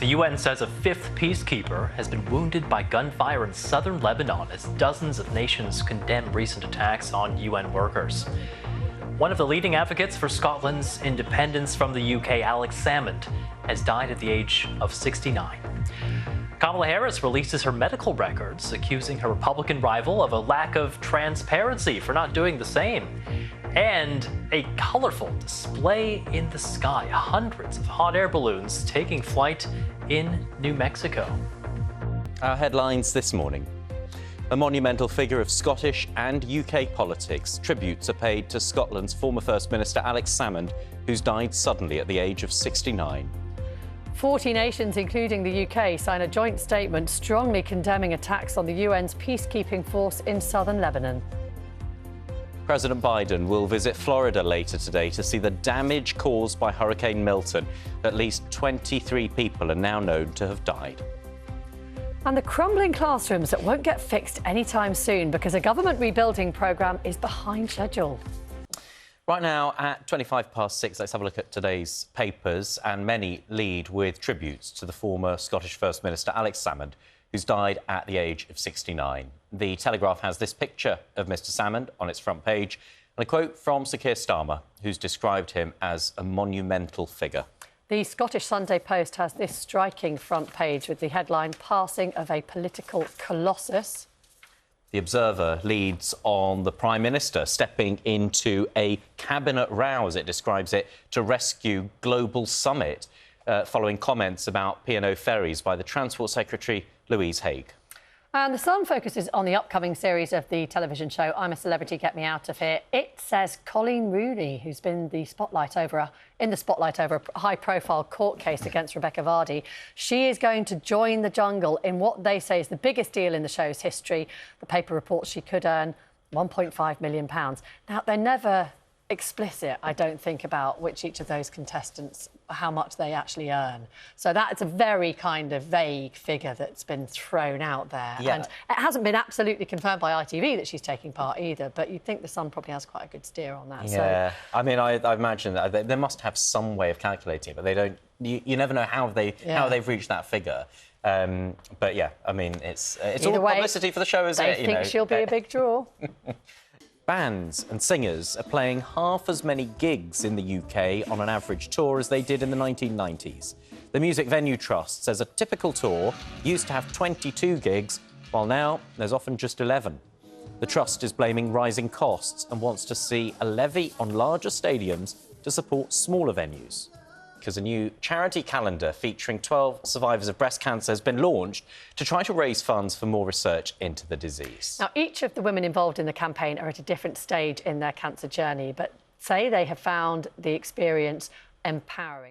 The UN says a fifth peacekeeper has been wounded by gunfire in southern Lebanon as dozens of nations condemn recent attacks on UN workers. One of the leading advocates for Scotland's independence from the UK, Alex Salmond, has died at the age of 69. Kamala Harris releases her medical records, accusing her Republican rival of a lack of transparency for not doing the same. And a colorful display in the sky, hundreds of hot air balloons taking flight in New Mexico. Our headlines this morning. A monumental figure of Scottish and UK politics. Tributes are paid to Scotland's former First Minister Alex Salmond, who's died suddenly at the age of 69. 40 nations, including the UK, sign a joint statement strongly condemning attacks on the UN's peacekeeping force in southern Lebanon. President Biden will visit Florida later today to see the damage caused by Hurricane Milton. At least 23 people are now known to have died. And the crumbling classrooms that won't get fixed anytime soon because a government rebuilding programme is behind schedule. Right now, at 6:25, let's have a look at today's papers, and many lead with tributes to the former Scottish First Minister Alex Salmond, who's died at the age of 69. The Telegraph has this picture of Mr Salmond on its front page, and a quote from Sir Keir Starmer, who's described him as a monumental figure. The Scottish Sunday Post has this striking front page with the headline, "Passing of a Political Colossus." The Observer leads on the Prime Minister stepping into a cabinet row, as it describes it, to rescue global summit, following comments about P&O ferries by the Transport Secretary Louise Haigh. And The Sun focuses on the upcoming series of the television show I'm a Celebrity, Get Me Out of Here. It says Colleen Rooney, who's been in the spotlight over a high-profile court case against Rebecca Vardy, she is going to join the jungle in what they say is the biggest deal in the show's history. The paper reports she could earn £1.5 million. Now, they're never explicit, I don't think, about which each of those contestants, how much they actually earn. So that's a very kind of vague figure that's been thrown out there. Yeah. And it hasn't been absolutely confirmed by ITV that she's taking part either, but you'd think The Sun probably has quite a good steer on that. Yeah, so, I mean, I imagine that they must have some way of calculating it, but they don't. You never know how they've reached that figure. But yeah, I mean, it's all publicity for the show, isn't it? They think she'll be a big draw. Bands and singers are playing half as many gigs in the UK on an average tour as they did in the 1990s. The Music Venue Trust says a typical tour used to have 22 gigs, while now there's often just 11. The Trust is blaming rising costs and wants to see a levy on larger stadiums to support smaller venues. Because a new charity calendar featuring 12 survivors of breast cancer has been launched to try to raise funds for more research into the disease. Now, each of the women involved in the campaign are at a different stage in their cancer journey, but say they have found the experience empowering.